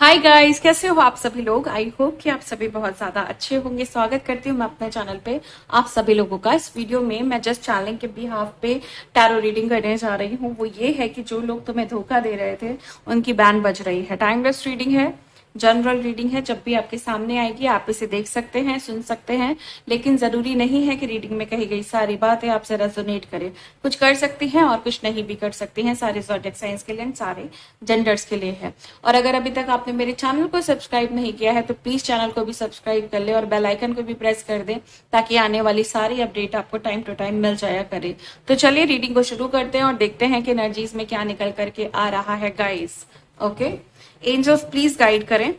Hi guys, कैसे हो आप सभी लोग। आई होप कि आप सभी बहुत ज्यादा अच्छे होंगे। स्वागत करती हूँ मैं अपने चैनल पे आप सभी लोगों का। इस वीडियो में मैं जस्ट चैनल के बिहाफ पे टैरो रीडिंग करने जा रही हूँ। वो ये है कि जो लोग तुम्हें धोखा दे रहे थे उनकी बैंड बज रही है। टाइमलेस रीडिंग है, जनरल रीडिंग है। जब भी आपके सामने आएगी आप इसे देख सकते हैं, सुन सकते हैं, लेकिन जरूरी नहीं है कि रीडिंग में कही गई सारी बातें आपसे रेजोनेट करे। कुछ कर सकती हैं और कुछ नहीं भी कर सकती हैं। सारे ज़ोडिएक साइंस के लिए, सारे जेंडर्स के लिए है। और अगर अभी तक आपने मेरे चैनल को सब्सक्राइब नहीं किया है तो प्लीज चैनल को भी सब्सक्राइब कर ले और बेल आइकन को भी प्रेस कर दें ताकि आने वाली सारी अपडेट आपको टाइम टू टाइम मिल जाया करे। तो चलिए रीडिंग को शुरू करते हैं और देखते हैं कि एनर्जीज में क्या निकल करके आ रहा है guys. Okay, angels please guide करें,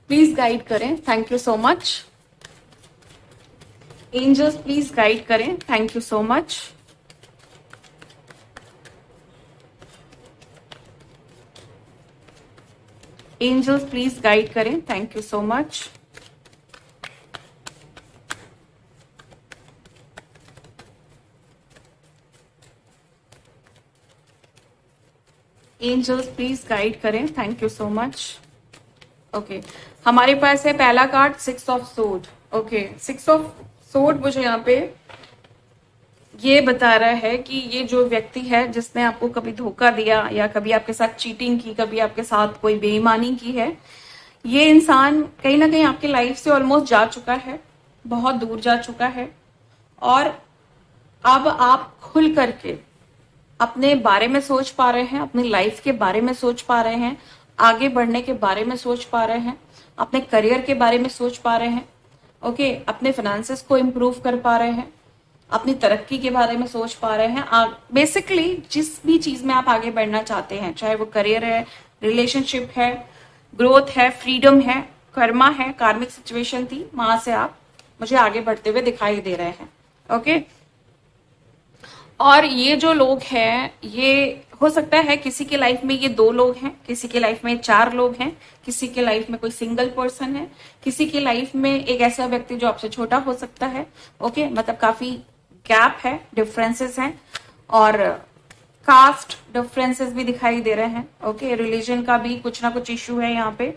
प्लीज गाइड करें। Thank you so much. Angels please guide करें, thank you so much. Angels please guide करें, thank you so much. Angels please guide करें, thank you so much. Okay, हमारे पास है पहला card 6 of swords. Okay, 6 of swords मुझे यहाँ पे ये बता रहा है कि ये जो व्यक्ति है जिसने आपको कभी धोखा दिया या कभी आपके साथ चीटिंग की, कभी आपके साथ कोई बेईमानी की है, ये इंसान कहीं ना कहीं आपकी लाइफ से ऑलमोस्ट जा चुका है, बहुत दूर जा चुका है। और अब आप खुल करके अपने बारे में सोच पा रहे हैं, अपनी लाइफ के बारे में सोच पा रहे हैं, आगे बढ़ने के बारे में सोच पा रहे हैं, अपने करियर के बारे में सोच पा रहे हैं। ओके, अपने फाइनेंसेस को इम्प्रूव कर पा रहे हैं, अपनी तरक्की के बारे में सोच पा रहे हैं। बेसिकली जिस भी चीज में आप आगे बढ़ना चाहते हैं, चाहे वो करियर है, रिलेशनशिप है, ग्रोथ है, फ्रीडम है, कर्मा है, कार्मिक सिचुएशन थी, वहां से आप मुझे आगे बढ़ते हुए दिखाई दे रहे हैं। ओके, और ये जो लोग हैं, ये हो सकता है किसी के लाइफ में ये 2 लोग हैं, किसी के लाइफ में 4 लोग हैं, किसी के लाइफ में कोई सिंगल पर्सन है, किसी के लाइफ में एक ऐसा व्यक्ति जो आपसे छोटा हो सकता है। ओके, मतलब काफी गैप है, डिफरेंसेस हैं, और कास्ट डिफरेंसेस भी दिखाई दे रहे हैं। ओके, रिलीजन का भी कुछ ना कुछ इश्यू है यहाँ पे।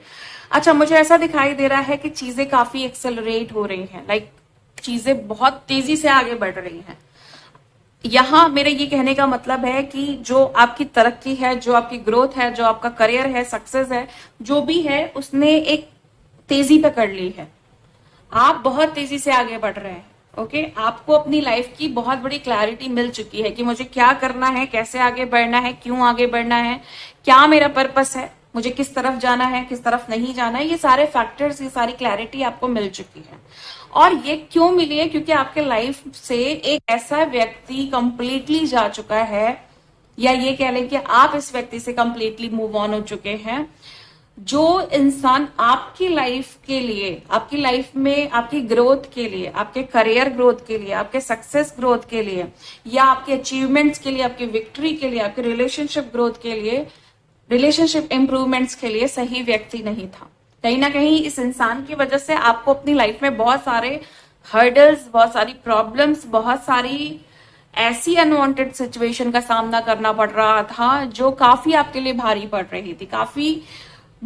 अच्छा, मुझे ऐसा दिखाई दे रहा है कि चीजें काफी एक्सेलरेट हो रही हैं, लाइक चीजें बहुत तेजी से आगे बढ़ रही हैं। यहाँ मेरे ये कहने का मतलब है कि जो आपकी तरक्की है, जो आपकी ग्रोथ है, जो आपका करियर है, सक्सेस है, जो भी है, उसने एक तेजी पकड़ ली है। आप बहुत तेजी से आगे बढ़ रहे हैं। ओके, आपको अपनी लाइफ की बहुत बड़ी क्लैरिटी मिल चुकी है कि मुझे क्या करना है, कैसे आगे बढ़ना है, क्यों आगे बढ़ना है, क्या मेरा पर्पस है, मुझे किस तरफ जाना है, किस तरफ नहीं जाना है। ये सारे फैक्टर्स, ये सारी क्लैरिटी आपको मिल चुकी है। और ये क्यों मिली है? क्योंकि आपके लाइफ से एक ऐसा व्यक्ति कंप्लीटली जा चुका है, या ये कह लें कि आप इस व्यक्ति से कंप्लीटली मूव ऑन हो चुके हैं। जो इंसान आपकी लाइफ के लिए, आपकी लाइफ में आपकी ग्रोथ के लिए, आपके करियर ग्रोथ के लिए, आपके सक्सेस ग्रोथ के लिए, या आपके अचीवमेंट्स के लिए, आपकी विक्ट्री के लिए, आपके रिलेशनशिप ग्रोथ के लिए, रिलेशनशिप इंप्रूवमेंट्स के लिए सही व्यक्ति नहीं था। कहीं ना कहीं इस इंसान की वजह से आपको अपनी लाइफ में बहुत सारे हर्डल्स, बहुत सारी प्रॉब्लम्स, बहुत सारी ऐसी अनवांटेड सिचुएशन का सामना करना पड़ रहा था जो काफी आपके लिए भारी पड़ रही थी, काफी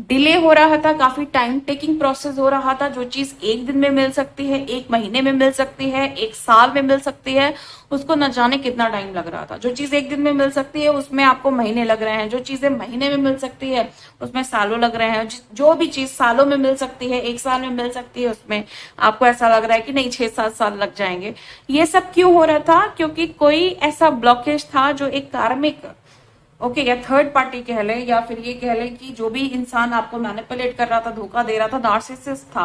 डिले हो रहा था, काफी टाइम टेकिंग प्रोसेस हो रहा था। जो चीज एक दिन में मिल सकती है, 1 महीने में मिल सकती है, 1 साल में मिल सकती है, उसको न जाने कितना टाइम लग रहा था। जो चीज एक दिन में मिल सकती है उसमें आपको महीने लग रहे हैं, जो चीजें महीने में मिल सकती है उसमें सालों लग रहे हैं, जो भी चीज सालों में मिल सकती है, 1 साल में मिल सकती है, उसमें आपको ऐसा लग रहा है कि नहीं 6-7 साल लग जाएंगे। ये सब क्यों हो रहा था? क्योंकि कोई ऐसा ब्लॉकेज था जो एक कार्मिक, ओके, या थर्ड पार्टी कह लें, या फिर ये कह लें कि जो भी इंसान आपको मैनिपुलेट कर रहा था, धोखा दे रहा था, नार्सिसिस्ट था,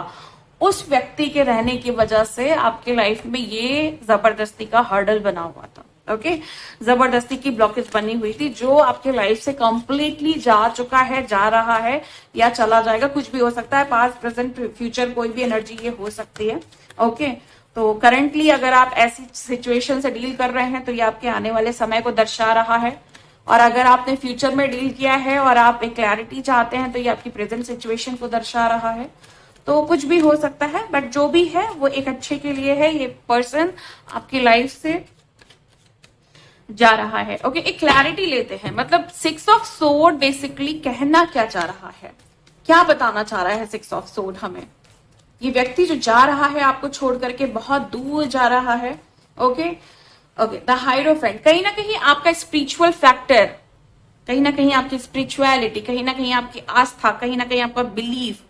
उस व्यक्ति के रहने की वजह से आपके लाइफ में ये जबरदस्ती का हर्डल बना हुआ था। ओके, जबरदस्ती की ब्लॉकेज बनी हुई थी जो आपके लाइफ से कंप्लीटली जा चुका है, जा रहा है, या चला जाएगा। कुछ भी हो सकता है, पास्ट, प्रेजेंट, फ्यूचर, कोई भी एनर्जी ये हो सकती है। ओके, तो करंटली अगर आप ऐसी सिचुएशन से डील कर रहे हैं तो ये आपके आने वाले समय को दर्शा रहा है। और अगर आपने फ्यूचर में डील किया है और आप एक क्लैरिटी चाहते हैं तो ये आपकी प्रेजेंट सिचुएशन को दर्शा रहा है। तो कुछ भी हो सकता है, बट जो भी है वो एक अच्छे के लिए है। ये पर्सन आपकी लाइफ से जा रहा है। ओके, एक क्लैरिटी लेते हैं, मतलब 6 ऑफ सोर्ड बेसिकली कहना क्या चाह रहा है। क्या बताना चाह रहा है 6 ऑफ सोर्ड हमें? ये व्यक्ति जो जा रहा है आपको छोड़ करके बहुत दूर जा रहा है। ओके ओके, द हायरोफेंट, कहीं ना कहीं आपका स्पिरिचुअल फैक्टर, कहीं ना कहीं आपकी स्पिरिचुअलिटी, कहीं ना कहीं आपकी आस्था, कहीं ना कहीं आपका बिलीफ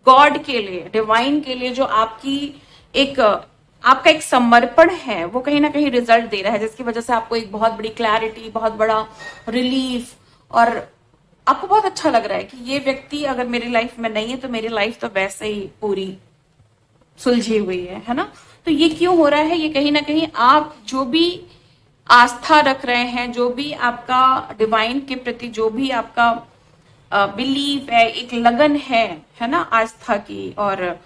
गॉड के लिए, डिवाइन के लिए, जो आपकी एक आपका एक समर्पण है, वो कहीं ना कहीं रिजल्ट दे रहा है, जिसकी वजह से आपको एक बहुत बड़ी क्लैरिटी, बहुत बड़ा रिलीफ, और आपको बहुत अच्छा लग रहा है कि ये व्यक्ति अगर मेरी लाइफ में नहीं है तो मेरी लाइफ तो वैसे ही पूरी सुलझी हुई है ना। तो ये क्यों हो रहा है? ये कहीं ना कहीं आप जो भी आस्था रख रहे हैं, जो भी आपका डिवाइन के प्रति जो भी आपका बिलीफ है, एक लगन है ना, आस्था की, और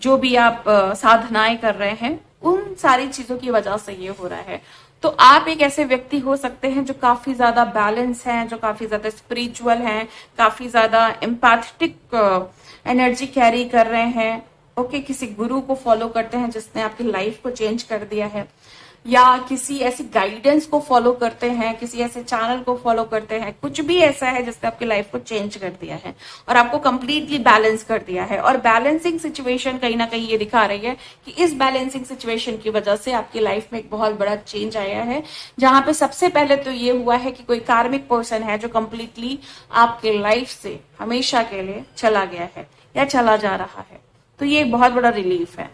जो भी आप साधनाएं कर रहे हैं, उन सारी चीजों की वजह से ये हो रहा है। तो आप एक ऐसे व्यक्ति हो सकते हैं जो काफी ज्यादा बैलेंस हैं, जो काफी ज्यादा स्पिरिचुअल हैं, काफी ज्यादा एम्पैथेटिक एनर्जी कैरी कर रहे हैं। ओके, किसी गुरु को फॉलो करते हैं जिसने आपकी लाइफ को चेंज कर दिया है, या किसी ऐसी गाइडेंस को फॉलो करते हैं, किसी ऐसे चैनल को फॉलो करते हैं, कुछ भी ऐसा है जिसने आपकी लाइफ को चेंज कर दिया है और आपको कंप्लीटली बैलेंस कर दिया है। और बैलेंसिंग सिचुएशन कहीं ना कहीं ये दिखा रही है कि इस बैलेंसिंग सिचुएशन की वजह से आपकी लाइफ में एक बहुत बड़ा चेंज आया है, जहां पे सबसे पहले तो ये हुआ है कि कोई कार्मिक पर्सन है जो कंप्लीटली आपके लाइफ से हमेशा के लिए चला गया है या चला जा रहा है। तो ये एक बहुत बड़ा रिलीफ है।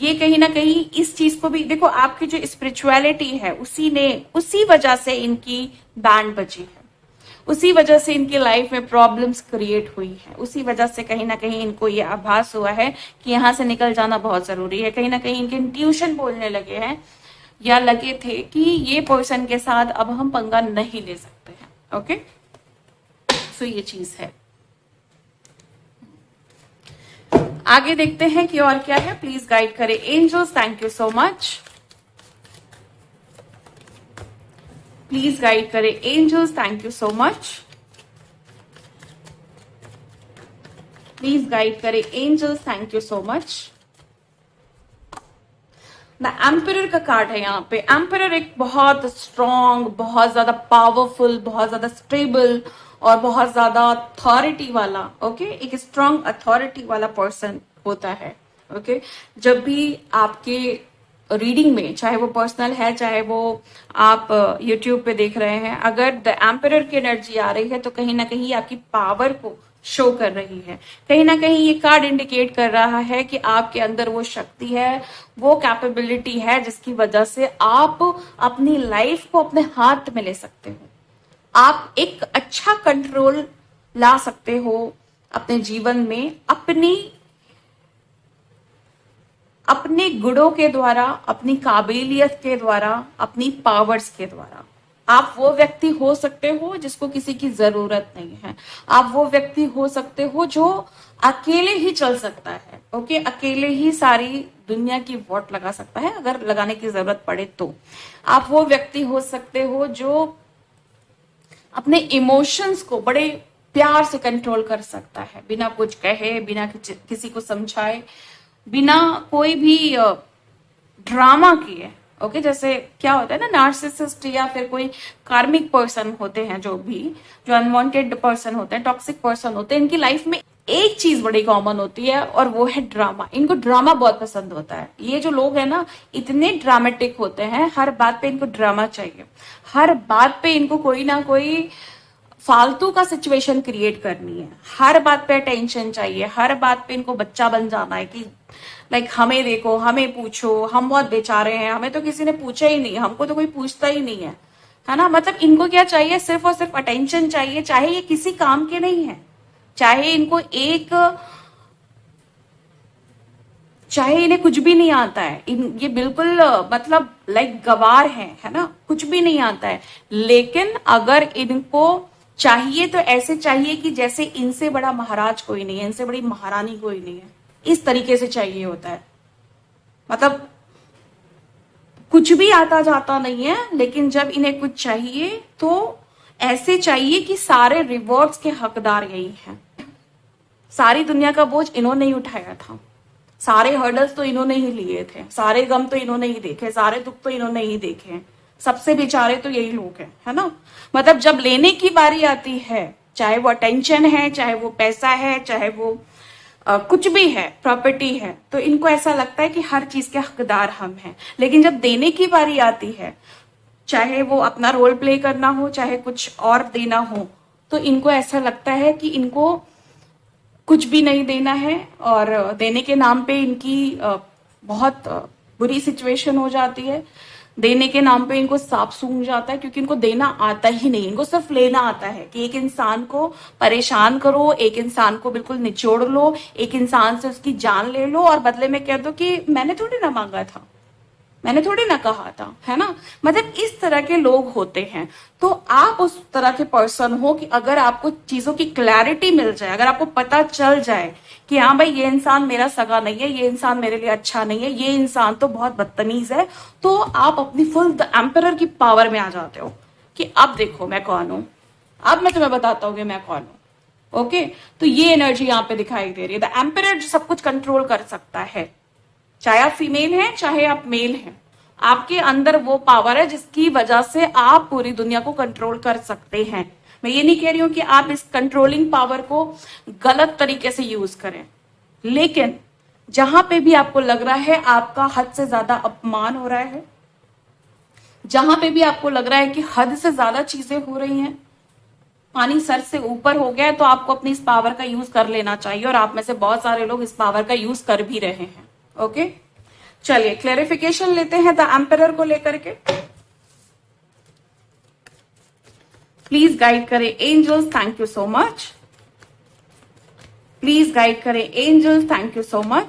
ये कहीं ना कहीं इस चीज को भी देखो, आपकी जो स्पिरिचुअलिटी है उसी वजह से इनकी बैंड बजी है, उसी वजह से इनकी लाइफ में प्रॉब्लम्स क्रिएट हुई है, उसी वजह से कहीं ना कहीं इनको ये आभास हुआ है कि यहाँ से निकल जाना बहुत जरूरी है। कहीं ना कहीं इनके इंट्यूशन बोलने लगे हैं या लगे थे कि ये पर्सन के साथ अब हम पंगा नहीं ले सकते हैं। ओके, सो ये चीज है। आगे देखते हैं कि और क्या है। प्लीज गाइड करें angels, thank you so much. Please guide करें angels, thank you so much. Please guide करें angels, thank you so much. The emperor का कार्ड है यहाँ पे। एम्परर एक बहुत स्ट्रॉन्ग, बहुत ज्यादा पावरफुल, बहुत ज्यादा स्टेबल और बहुत ज्यादा अथॉरिटी वाला, ओके, एक स्ट्रॉन्ग अथॉरिटी वाला पर्सन होता है। ओके, जब भी आपके रीडिंग में, चाहे वो पर्सनल है, चाहे वो आप यूट्यूब पे देख रहे हैं, अगर द एम्परर की एनर्जी आ रही है तो कहीं ना कहीं आपकी पावर को शो कर रही है। कहीं ना कहीं ये कार्ड इंडिकेट कर रहा है कि आपके अंदर वो शक्ति है, वो कैपेबिलिटी है, जिसकी वजह से आप अपनी लाइफ को अपने हाथ में ले सकते हो। आप एक अच्छा कंट्रोल ला सकते हो अपने जीवन में, अपने गुणों के द्वारा, अपनी काबिलियत के द्वारा, अपनी पावर्स के द्वारा। आप वो व्यक्ति हो सकते हो जिसको किसी की जरूरत नहीं है। आप वो व्यक्ति हो सकते हो जो अकेले ही चल सकता है। ओके, अकेले ही सारी दुनिया की वोट लगा सकता है अगर लगाने की जरूरत पड़े तो। आप वो व्यक्ति हो सकते हो जो अपने इमोशंस को बड़े प्यार से कंट्रोल कर सकता है, बिना कुछ कहे, बिना किसी को समझाए, बिना कोई भी ड्रामा किए। ओके, जैसे क्या होता है ना, नार्सिसिस्ट या फिर कोई कार्मिक पर्सन होते हैं, जो अनवांटेड पर्सन होते हैं, टॉक्सिक पर्सन होते हैं, इनकी लाइफ में एक चीज बड़ी कॉमन होती है और वो है ड्रामा। इनको ड्रामा बहुत पसंद होता है। ये जो लोग हैं ना, इतने ड्रामेटिक होते हैं, हर बात पे इनको ड्रामा चाहिए, हर बात पे इनको कोई ना कोई फालतू का सिचुएशन क्रिएट करनी है, हर बात पे अटेंशन चाहिए, हर बात पे इनको बच्चा बन जाना है कि लाइक हमें देखो, हमें पूछो, हम बहुत बेचारे हैं, हमें तो किसी ने पूछा ही नहीं, हमको तो कोई पूछता ही नहीं है ना। मतलब इनको क्या चाहिए, सिर्फ और सिर्फ अटेंशन चाहिए, चाहे ये किसी काम के नहीं है, चाहे इन्हें कुछ भी नहीं आता है, ये बिल्कुल मतलब लाइक गवार है ना, कुछ भी नहीं आता है, लेकिन अगर इनको चाहिए तो ऐसे चाहिए कि जैसे इनसे बड़ा महाराज कोई नहीं है, इनसे बड़ी महारानी कोई नहीं है, इस तरीके से चाहिए होता है। मतलब कुछ भी आता जाता नहीं है, लेकिन जब इन्हें कुछ चाहिए तो ऐसे चाहिए कि सारे रिवॉर्ड्स के हकदार यही हैं। सारी दुनिया का बोझ इन्होंने ही उठाया था, सारे हर्डल्स तो इन्होंने ही लिए थे, सारे गम तो इन्होंने ही देखे, सारे दुख तो इन्होंने ही देखे, सबसे बेचारे तो यही लोग हैं, है ना। मतलब जब लेने की बारी आती है चाहे वो अटेंशन है, चाहे वो पैसा है, चाहे वो कुछ भी है, प्रॉपर्टी है, तो इनको ऐसा लगता है कि हर चीज के हकदार हम हैं। लेकिन जब देने की बारी आती है, चाहे वो अपना रोल प्ले करना हो, चाहे कुछ और देना हो, तो इनको ऐसा लगता है कि इनको कुछ भी नहीं देना है, और देने के नाम पे इनकी बहुत बुरी सिचुएशन हो जाती है। देने के नाम पे इनको सांप सूंघ जाता है, क्योंकि इनको देना आता ही नहीं, इनको सिर्फ लेना आता है कि एक इंसान को परेशान करो, एक इंसान को बिल्कुल निचोड़ लो, एक इंसान से उसकी जान ले लो और बदले में कह दो कि मैंने थोड़ी ना मांगा था, मैंने थोड़ी ना कहा था, है ना। मतलब इस तरह के लोग होते हैं। तो आप उस तरह के पर्सन हो कि अगर आपको चीजों की क्लैरिटी मिल जाए, अगर आपको पता चल जाए कि हाँ भाई ये इंसान मेरा सगा नहीं है, ये इंसान मेरे लिए अच्छा नहीं है, ये इंसान तो बहुत बदतमीज है, तो आप अपनी फुल द एम्परर की पावर में आ जाते हो कि अब देखो मैं कौन हूं, अब मैं तुम्हें बताता हूँ कि मैं कौन हूं। ओके, तो ये एनर्जी यहाँ पे दिखाई दे रही है। द एम्परर जो सब कुछ कंट्रोल कर सकता है, चाहे आप फीमेल हैं चाहे आप मेल हैं, आपके अंदर वो पावर है जिसकी वजह से आप पूरी दुनिया को कंट्रोल कर सकते हैं। मैं ये नहीं कह रही हूं कि आप इस कंट्रोलिंग पावर को गलत तरीके से यूज करें, लेकिन जहां पे भी आपको लग रहा है आपका हद से ज्यादा अपमान हो रहा है, जहां पे भी आपको लग रहा है कि हद से ज्यादा चीजें हो रही हैं, पानी सर से ऊपर हो गया है, तो आपको अपनी इस पावर का यूज कर लेना चाहिए। और आप में से बहुत सारे लोग इस पावर का यूज कर भी रहे हैं। ओके, चलिए क्लैरिफिकेशन लेते हैं द एम्परर को लेकर के। प्लीज गाइड करें angels, thank you so much. Please guide करें angels, thank you so much.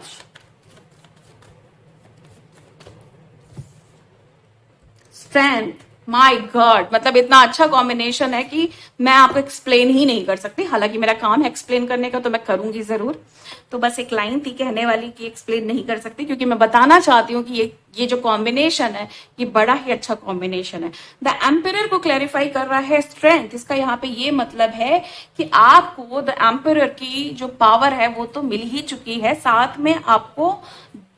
Strength, my God, मतलब इतना अच्छा कॉम्बिनेशन है कि मैं आपको एक्सप्लेन ही नहीं कर सकती। हालांकि मेरा काम है एक्सप्लेन करने का, तो मैं करूंगी जरूर। तो बस एक लाइन थी कहने वाली कि एक्सप्लेन नहीं कर सकती, क्योंकि मैं बताना चाहती हूँ कि ये जो कॉम्बिनेशन है ये बड़ा ही अच्छा कॉम्बिनेशन है। द एम्परर को क्लैरिफाई कर रहा है स्ट्रेंथ। इसका यहाँ पे ये मतलब है कि आपको द एम्परर की जो पावर है वो तो मिल ही चुकी है, साथ में आपको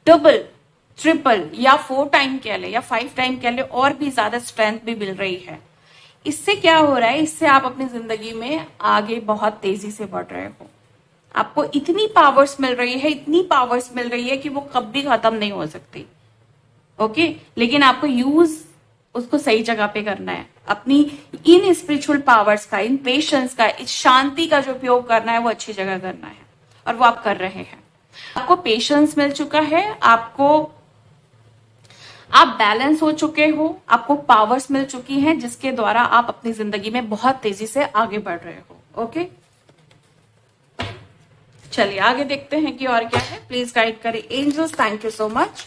डबल, ट्रिपल या 4 टाइम कह ले या 5 टाइम कह ले, और भी ज्यादा स्ट्रेंथ भी मिल रही है। इससे क्या हो रहा है, इससे आप अपनी जिंदगी में आगे बहुत तेजी से बढ़ रहे हो। आपको इतनी पावर्स मिल रही है, इतनी पावर्स मिल रही है कि वो कभी खत्म नहीं हो सकती। ओके, लेकिन आपको यूज उसको सही जगह पे करना है। अपनी इन स्पिरिचुअल पावर्स का, इन पेशेंस का, इस शांति का जो उपयोग करना है वो अच्छी जगह करना है, और वो आप कर रहे हैं। आपको पेशेंस मिल चुका है, आप बैलेंस हो चुके हो, आपको पावर्स मिल चुकी हैं जिसके द्वारा आप अपनी जिंदगी में बहुत तेजी से आगे बढ़ रहे हो। ओके, चलिए आगे देखते हैं कि और क्या है। प्लीज गाइड करें angels, thank you so much.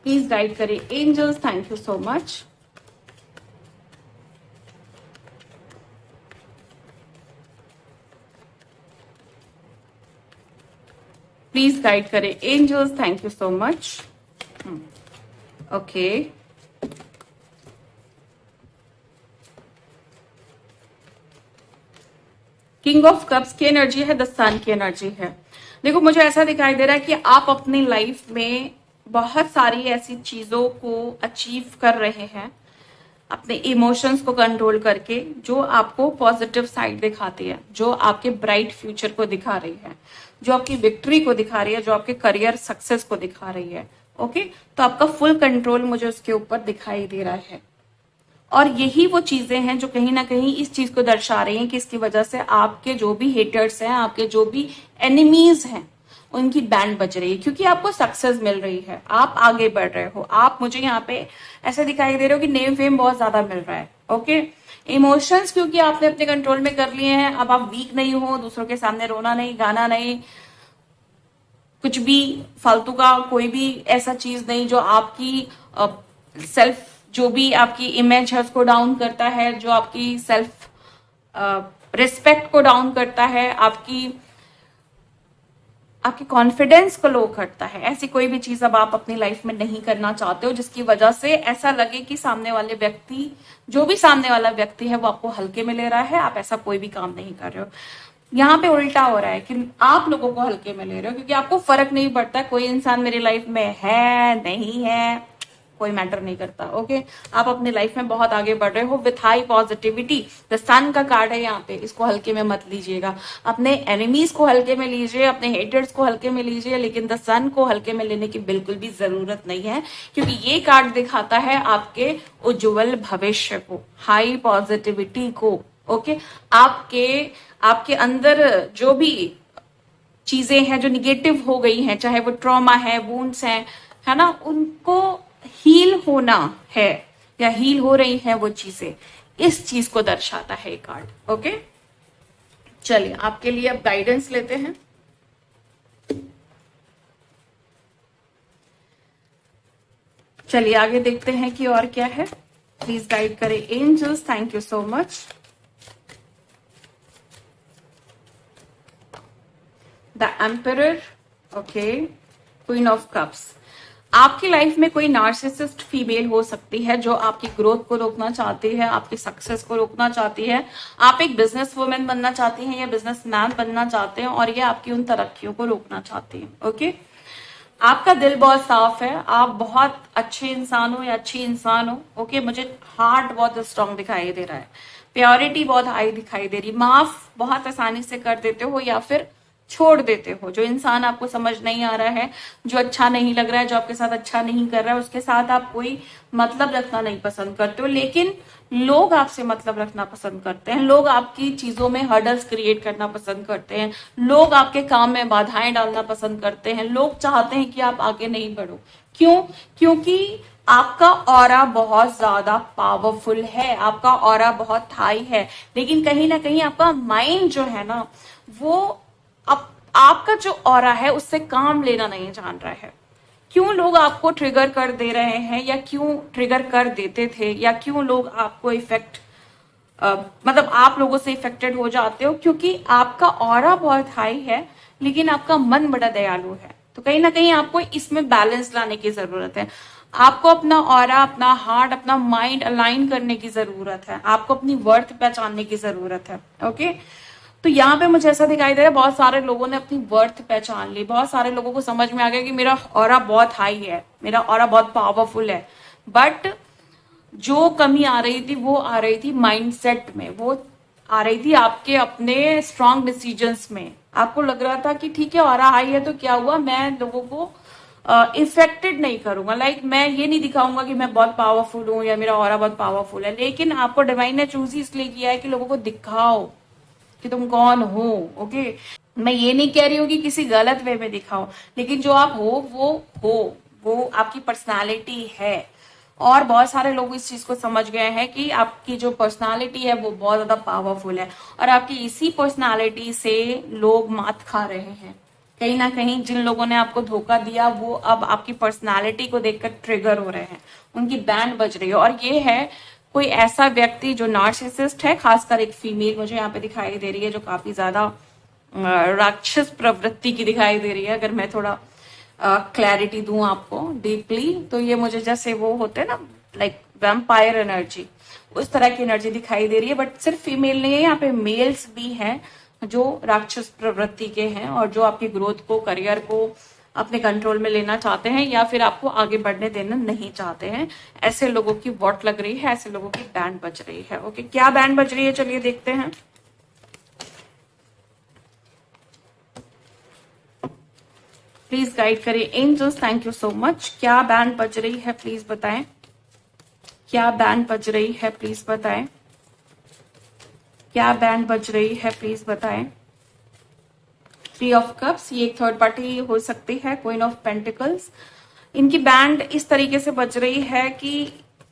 Please guide करें angels, thank you so much. Please guide करें angels, thank you so much. Okay, king of cups की एनर्जी है, द सन की एनर्जी है। देखो, मुझे ऐसा दिखाई दे रहा है कि आप अपनी लाइफ में बहुत सारी ऐसी चीजों को अचीव कर रहे हैं अपने इमोशंस को कंट्रोल करके, जो आपको पॉजिटिव साइड दिखाती है, जो आपके ब्राइट फ्यूचर को दिखा रही है, जो आपकी विक्ट्री को दिखा रही है, जो आपके करियर सक्सेस को दिखा रही है। ओके, तो आपका फुल कंट्रोल मुझे उसके ऊपर दिखाई दे रहा है। और यही वो चीजें हैं जो कहीं ना कहीं इस चीज को दर्शा रही हैं कि इसकी वजह से आपके जो भी हेटर्स हैं, आपके जो भी एनिमीज हैं, उनकी बैंड बज रही है, क्योंकि आपको सक्सेस मिल रही है, आप आगे बढ़ रहे हो। आप मुझे यहाँ पे ऐसे दिखाई दे रहे हो कि नेम फेम बहुत ज्यादा मिल रहा है। ओके, इमोशंस क्योंकि आपने अपने कंट्रोल में कर लिए हैं, अब आप वीक नहीं हो, दूसरों के सामने रोना नहीं, गाना नहीं, कुछ भी फालतू का कोई भी ऐसा चीज नहीं जो आपकी सेल्फ, जो भी आपकी इमेज है उसको डाउन करता है, जो आपकी सेल्फ रिस्पेक्ट को डाउन करता है, आपकी कॉन्फिडेंस को लो करता है। ऐसी कोई भी चीज अब आप अपनी लाइफ में नहीं करना चाहते हो जिसकी वजह से ऐसा लगे कि सामने वाले व्यक्ति, जो भी सामने वाला व्यक्ति है वो आपको हल्के में ले रहा है। आप ऐसा कोई भी काम नहीं कर रहे हो। यहाँ पे उल्टा हो रहा है कि आप लोगों को हल्के में ले रहे हो, क्योंकि आपको फर्क नहीं पड़ता कोई इंसान मेरी लाइफ में है नहीं है, कोई मैटर नहीं करता। ओके, आप अपनी लाइफ में बहुत आगे बढ़ रहे हो विथ हाई पॉजिटिविटी। द सन का कार्ड है यहाँ पे, इसको हल्के में मत लीजिएगा। अपने एनिमीज को हल्के में लीजिए, अपने हेटर्स को हल्के में लीजिए, लेकिन द सन को हल्के में लेने की बिल्कुल भी जरूरत नहीं है, क्योंकि ये कार्ड दिखाता है आपके उज्जवल भविष्य को, हाई पॉजिटिविटी को। ओके, आपके आपके अंदर जो भी चीजें हैं जो निगेटिव हो गई हैं, चाहे वो ट्रॉमा है, वुंड्स हैं, है ना, उनको हील होना है या हील हो रही है वो चीजें, इस चीज को दर्शाता है ये कार्ड। ओके, चलिए आपके लिए अब गाइडेंस लेते हैं। चलिए आगे देखते हैं कि और क्या है। प्लीज गाइड करें angels, thank you so much. The emperor, okay, queen of cups. आपकी लाइफ में कोई नार्सिसिस्ट फीमेल हो सकती है जो आपकी ग्रोथ को रोकना चाहती है, आपकी सक्सेस को रोकना चाहती है। आप एक बिजनेस वुमेन बनना चाहती हैं या बिजनेसमैन बनना चाहते हैं और ये आपकी उन तरक्कियों को रोकना चाहती है। ओके, आपका दिल बहुत साफ है, आप बहुत अच्छे इंसान हो या अच्छी इंसान हो। ओके, मुझे हार्ट बहुत स्ट्रांग दिखाई दे रहा है, प्योरिटी बहुत हाई दिखाई दे रही, माफ बहुत आसानी से कर देते हो या फिर छोड़ देते हो। जो इंसान आपको समझ नहीं आ रहा है, जो अच्छा नहीं लग रहा है, जो आपके साथ अच्छा नहीं कर रहा है, उसके साथ आप कोई मतलब रखना नहीं पसंद करते हो, लेकिन लोग आपसे मतलब रखना पसंद करते हैं। लोग आपकी चीजों में हर्डल्स क्रिएट करना पसंद करते हैं, लोग आपके काम में बाधाएं डालना पसंद करते हैं, लोग चाहते हैं कि आप आगे नहीं बढ़ो। क्यों? क्योंकि आपका ऑरा बहुत ज्यादा पावरफुल है, आपका ऑरा बहुत हाई है, लेकिन कहीं ना कहीं आपका माइंड जो है ना, वो अब आपका जो ऑरा है उससे काम लेना नहीं जान रहा है। क्यों लोग आपको ट्रिगर कर दे रहे हैं या क्यों ट्रिगर कर देते थे, या क्यों लोग आपको इफेक्ट मतलब आप लोगों से इफेक्टेड हो जाते हो? क्योंकि आपका ऑरा बहुत हाई है लेकिन आपका मन बड़ा दयालु है। तो कहीं ना कहीं आपको इसमें बैलेंस लाने की जरूरत है। आपको अपना ऑरा, अपना हार्ट, अपना माइंड अलाइन करने की जरूरत है, आपको अपनी वर्थ पहचानने की जरूरत है। ओके, तो यहाँ पे मुझे ऐसा दिखाई दे रहा है बहुत सारे लोगों ने अपनी वर्थ पहचान ली, बहुत सारे लोगों को समझ में आ गया कि मेरा ऑरा बहुत हाई है, मेरा ऑरा बहुत पावरफुल है। बट जो कमी आ रही थी वो आ रही थी माइंडसेट में, वो आ रही थी आपके अपने स्ट्रांग डिसीजंस में। आपको लग रहा था कि ठीक है ऑरा हाई है तो क्या हुआ, मैं लोगों को इफेक्टेड नहीं करूंगा, लाइक मैं ये नहीं दिखाऊंगा कि मैं बहुत पावरफुल हूं या मेरा ऑरा बहुत पावरफुल है। लेकिन आपको डिवाइन ने चूज ही इसलिए किया है कि लोगों को दिखाओ कि तुम कौन हो। ओके, मैं ये नहीं कह रही हूँ कि किसी गलत वे में दिखाओ, लेकिन जो आप वो आपकी पर्सनालिटी है। और बहुत सारे लोग इस चीज को समझ गए हैं कि आपकी जो पर्सनालिटी है वो बहुत ज्यादा पावरफुल है, और आपकी इसी पर्सनालिटी से लोग मात खा रहे हैं। कहीं ना कहीं जिन लोगों ने आपको धोखा दिया वो अब आपकी पर्सनालिटी को देखकर ट्रिगर हो रहे हैं, उनकी बैंड बज रही है। और ये है कोई ऐसा व्यक्ति जो नार्सिसिस्ट है, खासकर एक फीमेल मुझे यहाँ पे दिखाई दे रही है जो काफी ज्यादा राक्षस प्रवृत्ति की दिखाई दे रही है। अगर मैं थोड़ा क्लैरिटी दूं आपको डीपली, तो ये मुझे जैसे वो होते हैं ना, लाइक वैम्पायर एनर्जी, उस तरह की एनर्जी दिखाई दे रही है। बट सिर्फ फीमेल नहीं है, यहाँ पे मेल्स भी हैं जो राक्षस प्रवृत्ति के हैं और जो आपकी ग्रोथ को, करियर को अपने कंट्रोल में लेना चाहते हैं या फिर आपको आगे बढ़ने देना नहीं चाहते हैं। ऐसे लोगों की वॉट लग रही है, ऐसे लोगों की बैंड बज रही है। ओके, क्या बैंड बज रही है चलिए देखते हैं। प्लीज गाइड करिए angels, thank you so much. क्या बैंड बज रही है प्लीज बताएं, क्या बैंड बज रही है प्लीज बताएं, क्या बैंड बज रही है प्लीज बताएं। थ्री ऑफ कप्स, ये एक थर्ड पार्टी हो सकती है, क्वीन ऑफ पेंटिकल्स। इनकी बैंड इस तरीके से बज रही है कि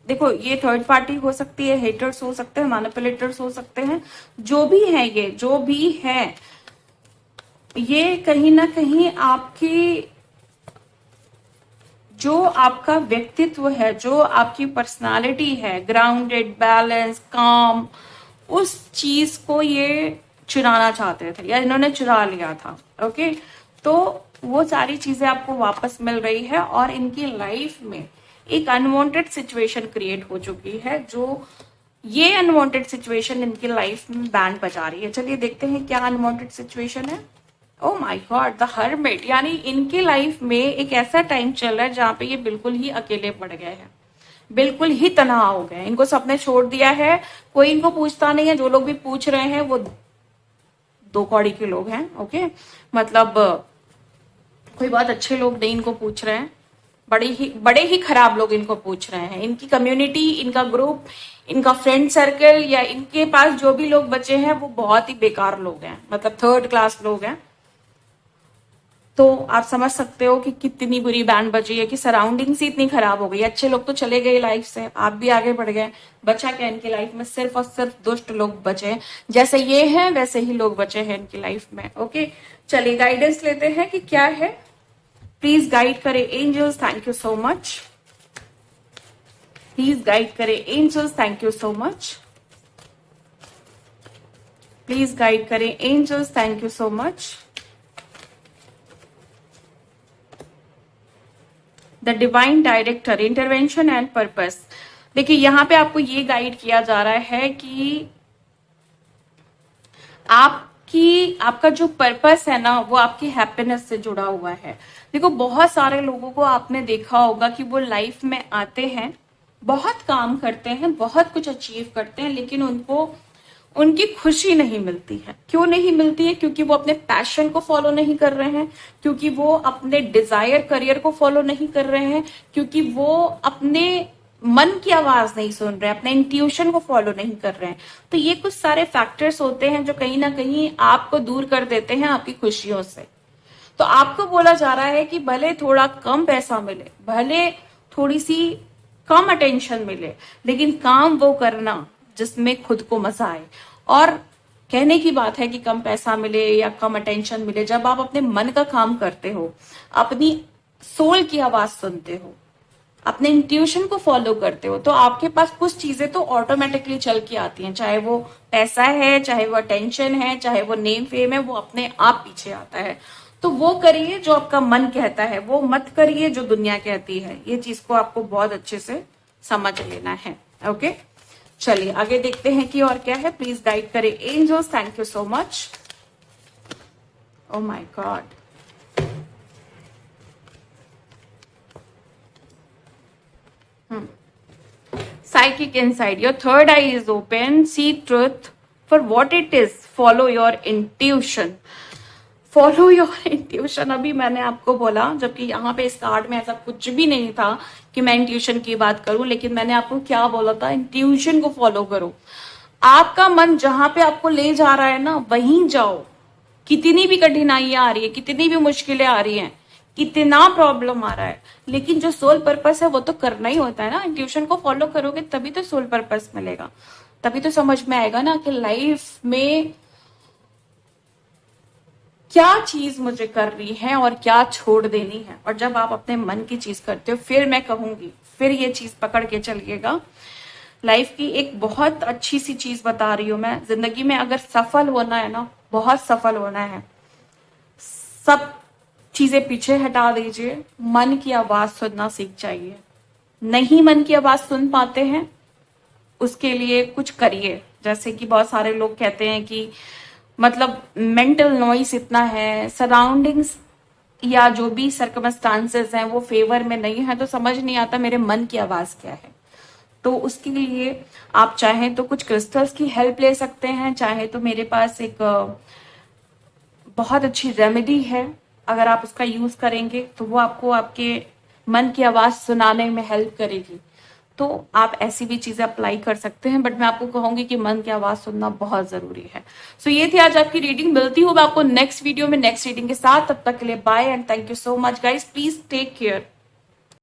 देखो, ये थर्ड पार्टी हो सकती है, हेटर्स हो सकते हैं, मैनिपुलेटर्स हो सकते हैं, जो भी है, ये जो भी है, ये कहीं ना कहीं आपकी जो आपका व्यक्तित्व है, जो आपकी पर्सनालिटी है, ग्राउंडेड, बैलेंस, काम, उस चीज को ये चुराना चाहते थे या इन्होंने चुरा लिया था। ओके, तो वो सारी चीजें आपको वापस मिल रही है और इनकी लाइफ में एक अनवांटेड सिचुएशन क्रिएट हो चुकी है जो ये अनवांटेड सिचुएशन इनकी लाइफ में बैंड बजा रही है। चलिए देखते हैं क्या अनवांटेड सिचुएशन है। ओ माय गॉड, द हर्मिट, यानी इनकी लाइफ में एक ऐसा टाइम चल रहा है जहां पे ये बिल्कुल ही अकेले पड़ गए हैं, बिल्कुल ही तनहा हो गए। इनको सबने छोड़ दिया है, कोई इनको पूछता नहीं है। जो लोग भी पूछ रहे हैं वो दो कौड़ी के लोग हैं। ओके, मतलब कोई बहुत अच्छे लोग नहीं इनको पूछ रहे हैं, बड़े ही खराब लोग इनको पूछ रहे हैं। इनकी कम्युनिटी, इनका ग्रुप, इनका फ्रेंड सर्कल या इनके पास जो भी लोग बचे हैं वो बहुत ही बेकार लोग हैं, मतलब थर्ड क्लास लोग हैं। तो आप समझ सकते हो कि कितनी बुरी बैंड बजी है, कि सराउंडिंग्स ही इतनी खराब हो गई। अच्छे लोग तो चले गए लाइफ से, आप भी आगे बढ़ गए, बचा क्या इनकी लाइफ में? सिर्फ और सिर्फ दुष्ट लोग बचे। जैसे ये हैं वैसे ही लोग बचे हैं इनकी लाइफ में। ओके, चलिए गाइडेंस लेते हैं कि क्या है। प्लीज गाइड करें angels, thank you so much. Please guide करें angels, thank you so much. Please guide करें angels, thank you so much. The divine director, intervention and purpose. देखिए यहां पे आपको ये गाइड किया जा रहा है कि आपका जो पर्पस है ना वो आपकी हैप्पीनेस से जुड़ा हुआ है। देखो बहुत सारे लोगों को आपने देखा होगा कि वो लाइफ में आते हैं, बहुत काम करते हैं, बहुत कुछ अचीव करते हैं, लेकिन उनको उनकी खुशी नहीं मिलती है। क्यों नहीं मिलती है? क्योंकि वो अपने पैशन को फॉलो नहीं कर रहे हैं, क्योंकि वो अपने डिजायर करियर को फॉलो नहीं कर रहे हैं, क्योंकि वो अपने मन की आवाज नहीं सुन रहे हैं, अपने इंट्यूशन को फॉलो नहीं कर रहे हैं। तो ये कुछ सारे फैक्टर्स होते हैं जो कहीं ना कहीं आपको दूर कर देते हैं आपकी खुशियों से। तो आपको बोला जा रहा है कि भले थोड़ा कम पैसा मिले, भले थोड़ी सी कम अटेंशन मिले, लेकिन काम वो करना जिसमें खुद को मजा आए। और कहने की बात है कि कम पैसा मिले या कम अटेंशन मिले, जब आप अपने मन का काम करते हो, अपनी सोल की आवाज सुनते हो, अपने इंट्यूशन को फॉलो करते हो, तो आपके पास कुछ चीजें तो ऑटोमेटिकली चल के आती हैं। चाहे वो पैसा है, चाहे वो अटेंशन है, चाहे वो नेम फेम है, वो अपने आप पीछे आता है। तो वो करिए जो आपका मन कहता है, वो मत करिए जो दुनिया कहती है। ये चीज को आपको बहुत अच्छे से समझ लेना है। ओके, चलिए आगे देखते हैं कि और क्या है। प्लीज गाइड करें angels, thank you so much. Oh my god, psychic insight, your third eye is open, see truth for what it is, follow your intuition, follow your intuition। अभी मैंने आपको बोला, जबकि यहाँ पे इस कार्ड में ऐसा कुछ भी नहीं था कि मैं इंट्यूशन की बात करूं, लेकिन मैंने आपको क्या बोला था? इंट्यूशन को फॉलो करो। आपका मन जहां पे आपको ले जा रहा है ना, वहीं जाओ। कितनी भी कठिनाइयां आ रही है, कितनी भी मुश्किलें आ रही हैं, कितना प्रॉब्लम आ रहा है, लेकिन जो सोल पर्पस है वो तो करना ही होता है ना। इंट्यूशन को फॉलो करोगे तभी तो सोल पर्पस मिलेगा, तभी तो समझ में आएगा ना कि लाइफ में क्या चीज मुझे कर रही है और क्या छोड़ देनी है। और जब आप अपने मन की चीज करते हो, फिर मैं कहूंगी, फिर ये चीज पकड़ के चलिएगा। लाइफ की एक बहुत अच्छी सी चीज बता रही हूं मैं। जिंदगी में अगर सफल होना है ना, बहुत सफल होना है, सब चीजें पीछे हटा दीजिए, मन की आवाज सुनना सीख जाइए। नहीं मन की आवाज सुन पाते हैं, उसके लिए कुछ करिए। जैसे कि बहुत सारे लोग कहते हैं कि मतलब मेंटल नॉइस इतना है, सराउंडिंग्स या जो भी सर्कमस्टांसेस हैं वो फेवर में नहीं है, तो समझ नहीं आता मेरे मन की आवाज क्या है। तो उसके लिए आप चाहें तो कुछ क्रिस्टल्स की हेल्प ले सकते हैं, चाहे तो मेरे पास एक बहुत अच्छी रेमेडी है, अगर आप उसका यूज करेंगे तो वो आपको आपके मन की आवाज सुनाने में हेल्प करेगी। तो आप ऐसी भी चीजें अप्लाई कर सकते हैं, बट मैं आपको कहूंगी कि मन की आवाज सुनना बहुत जरूरी है। सो ये थी आज आपकी रीडिंग। मिलती हूँ मैं आपको नेक्स्ट वीडियो में नेक्स्ट रीडिंग के साथ। तब तक के लिए bye and thank you so much guys. Please take care.